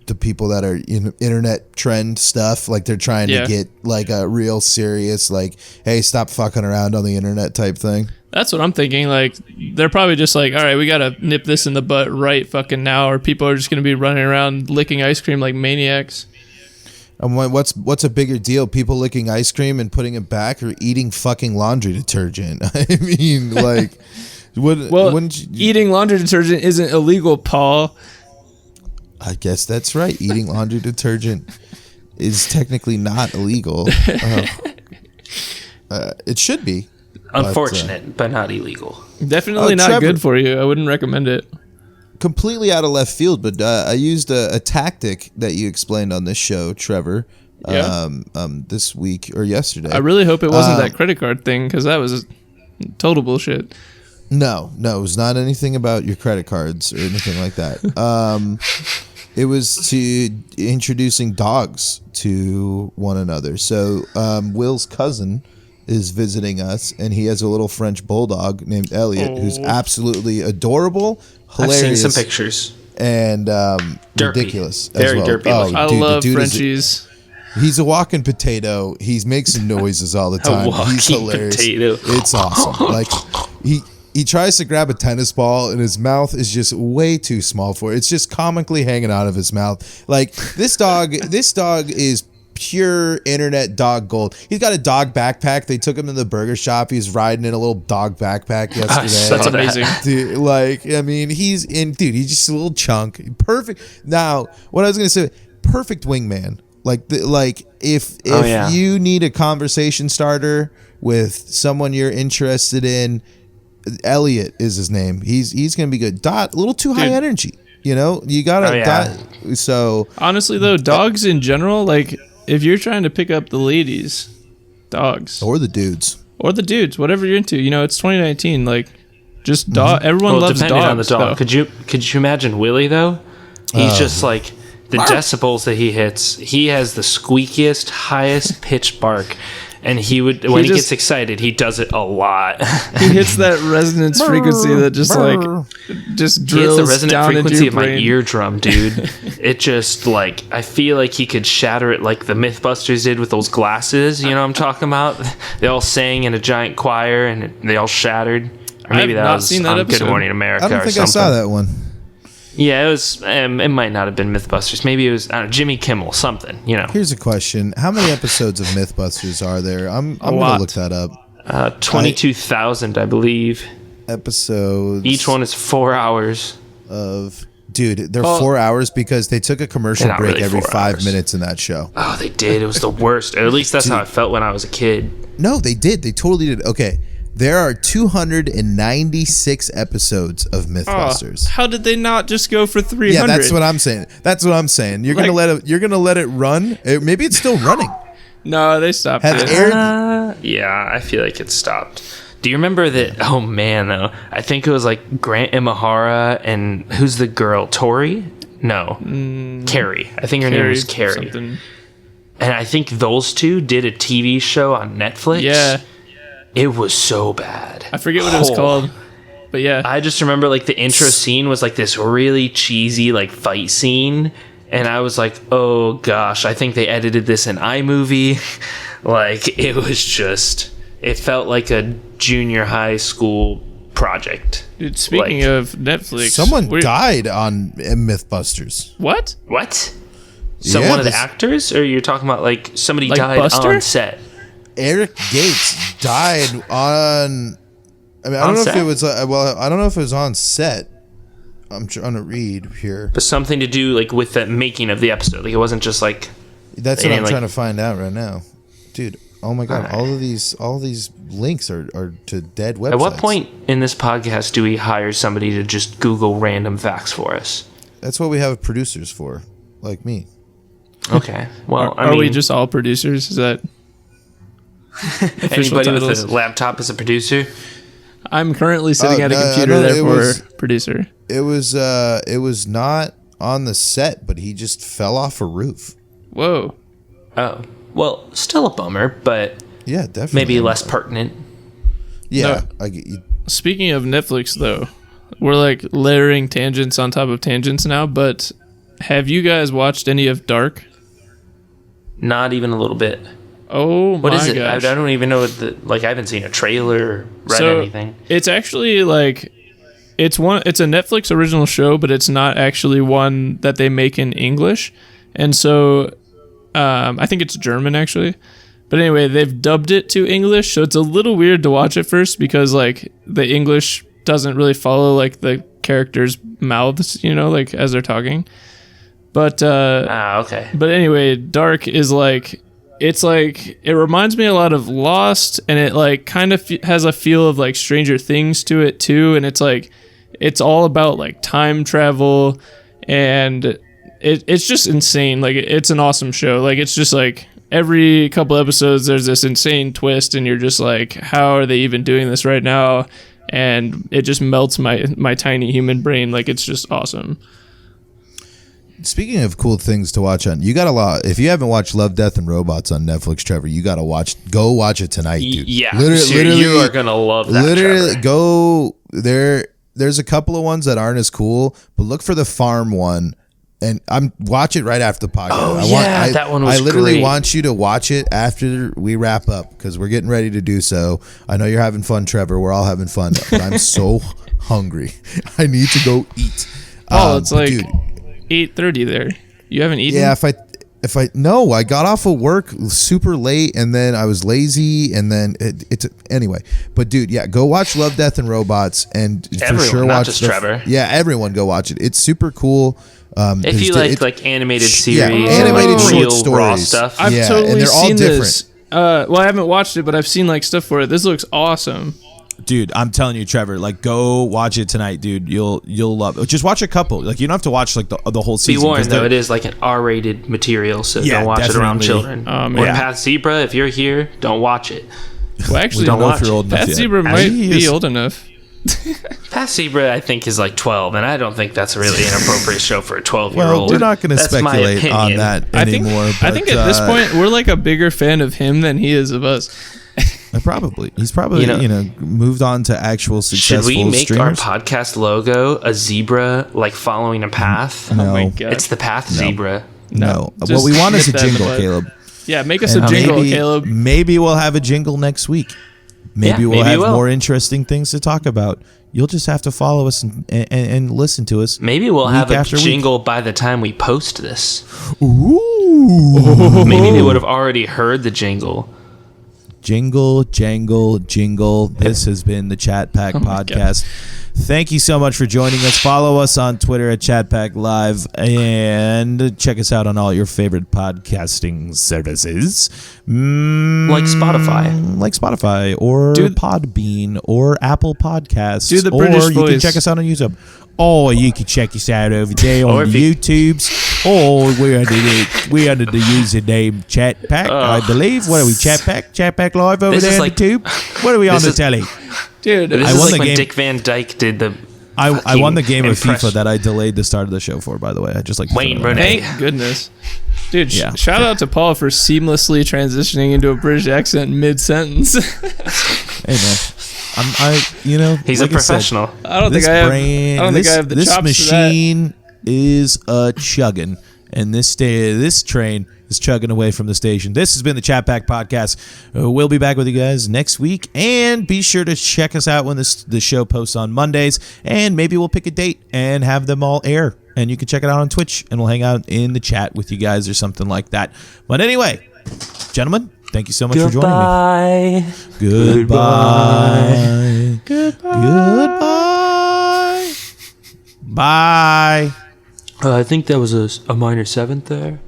the people that are in internet trend stuff? Like, they're trying Yeah. to get like a real serious, like, hey, stop fucking around on the internet type thing. That's what I'm thinking. Like, they're probably just like, all right, we got to nip this in the butt right fucking now, or people are just going to be running around licking ice cream like maniacs. And what's a bigger deal? People licking ice cream and putting it back, or eating fucking laundry detergent? I mean, like, wouldn't you? Eating laundry detergent isn't illegal, Paul. I guess that's right. Eating laundry detergent is technically not illegal. It should be. Unfortunate, but not illegal. Definitely Oh, not Trevor. good for you. I wouldn't recommend it. Completely out of left field, but I used a tactic that you explained on this show, Trevor, Yeah. this week or yesterday. I really hope it wasn't that credit card thing, because that was total bullshit. No, it was not anything about your credit cards or anything like that. It was to introducing dogs to one another. So Will's cousin is visiting us, and he has a little French bulldog named Elliot, who's absolutely adorable, hilarious, I've seen some pictures. and Derpy. ridiculous. Very as well. derpy looking. I dude, the love dude is- Frenchies. He's a walking potato. He makes noises all the time. He's walking hilarious. potato. It's awesome. Like, he tries to grab a tennis ball, and his mouth is just way too small for it. It's just comically hanging out of his mouth. Like, this dog is pure internet dog gold. He's got a dog backpack. They took him to the burger shop. He's riding in a little dog backpack yesterday. That's amazing. Dude, like, I mean, he's just a little chunk. Perfect. Now, what I was gonna say, perfect wingman. Like, if yeah. you need a conversation starter with someone you're interested in, Elliot is his name. He's gonna be good. A little too high Dude. energy. You gotta. Oh, yeah. So Honestly, though, dogs in general, like, if you're trying to pick up the ladies, dogs. or the dudes. Or the dudes, whatever you're into. It's 2019. Like, just dog. Everyone Well, loves depending dogs. on the dog. though. Could you imagine Willie though? He's just like the decibels that he hits. He has the squeakiest, highest pitched bark, and when he just- gets excited, he does it a lot. He hits that resonance frequency that just just He hits drills the resonant down frequency into your of my brain. eardrum, dude. It just like I feel like he could shatter it like the Mythbusters did with those glasses. You know what I'm talking about? They all sang in a giant choir and they all shattered. Or maybe I've that not was seen that on episode. Good Morning America I don't or think something. I saw that one. Yeah, it was. It might not have been MythBusters. Maybe it was, I don't know, Jimmy Kimmel, something. You know. Here's a question: how many episodes of MythBusters are there? I'm gonna lot. look that up. 22,000, I believe. Episodes. Each one is 4 hours. Of dude, they're 4 hours because they took a commercial They're not break really every 4 5 hours. minutes in that show. Oh, they did. It was the worst. Or at least that's how I felt when I was a kid. No, they did. They totally did. Okay, there are 296 episodes of MythBusters. How did they not just go for 300? Yeah, that's what I'm saying. That's what I'm saying. You're gonna let it run. Maybe it's still running. No, they stopped Have it. aired. Yeah, I feel like it stopped. Do you remember that? Oh man, though, I think it was like Grant Imahara and who's the girl? Tori? No, Carrie. I think her name was Carrie. Something. And I think those two did a TV show on Netflix. Yeah, It was so bad. I forget what it was called, but yeah. I just remember like the intro scene was like this really cheesy like fight scene. And I was like, oh gosh, I think they edited this in iMovie. Like it was just, it felt like a junior high school project. Dude, speaking of Netflix, Someone died on MythBusters. What? What? So Yeah, one of the this- actors, or you're talking about like somebody Like died Buster? on set? Eric Gates died on. I mean, I don't On know set? if it was. I don't know if it was on set. I'm trying to read here. But something to do like with the making of the episode. Like it wasn't just like That's They what I'm didn't, trying like- to find out right now, dude. Oh my god! Alright. All of these links are to dead websites. At what point in this podcast do we hire somebody to just Google random facts for us? That's what we have producers for, like me. Okay. Well, I Are mean, we just all producers? Is that official anybody titles? with a laptop is a producer? I'm currently sitting Oh, at a no, computer, no, it therefore was- producer. It was not on the set, but he just fell off a roof. Whoa. Oh, well, still a bummer, but Yeah, definitely. maybe less pertinent. Yeah, No. I get you. Speaking of Netflix, though, we're like layering tangents on top of tangents now, but have you guys watched any of Dark? Not even a little bit. Oh What my is it? gosh. I don't even know what the like. I haven't seen a trailer or read So, anything. It's actually like it's a Netflix original show, but it's not actually one that they make in English. And so I think it's German actually. But anyway, they've dubbed it to English, so it's a little weird to watch at first because like the English doesn't really follow like the characters' mouths, you know, like as they're talking. But Okay. but anyway, Dark is like it's like it reminds me a lot of Lost, and it like kind of has a feel of like Stranger Things to it too, and it's like it's all about like time travel, and it's just insane. Like it's an awesome show. Like it's just like every couple episodes there's this insane twist, and you're just like, how are they even doing this right now? And it just melts my tiny human brain. Like it's just awesome. Speaking of cool things to watch on, you got a lot. If you haven't watched Love, Death, and Robots on Netflix, Trevor, you got to go watch it tonight, dude. Yeah. literally, you are gonna love that. literally Trevor. go there. There's a couple of ones that aren't as cool, but look for the farm one, and watch it right after the podcast. Oh, that one was I literally great. want you to watch it after we wrap up because we're getting ready to do so. I know you're having fun, Trevor. We're all having fun, but I'm so hungry. I need to go eat. It's but like dude, 8:30 there. You haven't eaten? yeah, I got off of work super late and then I was lazy and then it's anyway. But dude, yeah, go watch Love, Death, and Robots and for Everyone, sure not watch just Trevor. Yeah, everyone go watch it. It's super cool. If you like animated series, yeah, and, animated like, short real raw stories. stuff. I've Yeah, totally and they're all seen different. this. Well, I haven't watched it, but I've seen like stuff for it. This looks awesome. Dude, I'm telling you, Trevor, like go watch it tonight, dude. You'll love it. Just watch a couple. Like you don't have to watch like the whole Be season. 'cause warned though, they're- it is like an R-rated material, so Yeah, don't watch it around definitely. children. Oh, Or man. Path Zebra, if you're here, don't watch it. Well, actually, don't know watch if you're old enough Pat yet. Zebra might Actually, he be is- old enough. Path Zebra, I think, is like 12, and I don't think that's really an appropriate show for a 12-year-old. Well, we're not going to That's my speculate on opinion. that I think. anymore. I think at this point we're like a bigger fan of him than he is of us. probably he's probably You know- moved on to actual Should successful we make streamers. our podcast logo a zebra, like following a path? No. Oh my god. It's the Path Zebra. No, just what we want is a nip that in the jingle, bud. Caleb. Yeah, make us a And jingle, Caleb. maybe we'll have a jingle next week. Maybe Yeah, we'll maybe have we'll. more interesting things to talk about. You'll just have to follow us and listen to us. Maybe we'll week have a after week. jingle by the time we post this. Ooh. Maybe they would have already heard the jingle. Jingle, jangle, jingle. This has been the Chat Pack Podcast. Thank you so much for joining us. Follow us on Twitter at Chat Pack Live and check us out on all your favorite podcasting services. Like Spotify. Or Podbean or Apple Podcasts. Do the or British you can voice. check us out on YouTube. Or you can check us out over there Or on if the you- YouTubes. Or we're under the username Chat Pack, I believe. What are we, Chat Pack? Chat Pack Live over This there is on like- the tube? What are we on This the is- telly? Dude, This I is won like the when game. Dick Van Dyke did the. I won the game of impression. FIFA that I delayed the start of the show for, by the way. I just like to Wayne throw that out. Rooney. thank goodness. Dude, Yeah. shout out to Paul for seamlessly transitioning into a British accent mid-sentence. Hey man, He's like a I said, professional. I don't this think I have. brain, I don't think I have the this chops for that. machine is a chugging, and this train is chugging away from the station. This has been the Chat Pack Podcast. We'll be back with you guys next week, and be sure to check us out when the show posts on Mondays, and maybe we'll pick a date and have them all air, and you can check it out on Twitch, and we'll hang out in the chat with you guys or something like that. But anyway, gentlemen, thank you so much for joining me. Goodbye. Goodbye. Bye. I think that was a minor seventh there.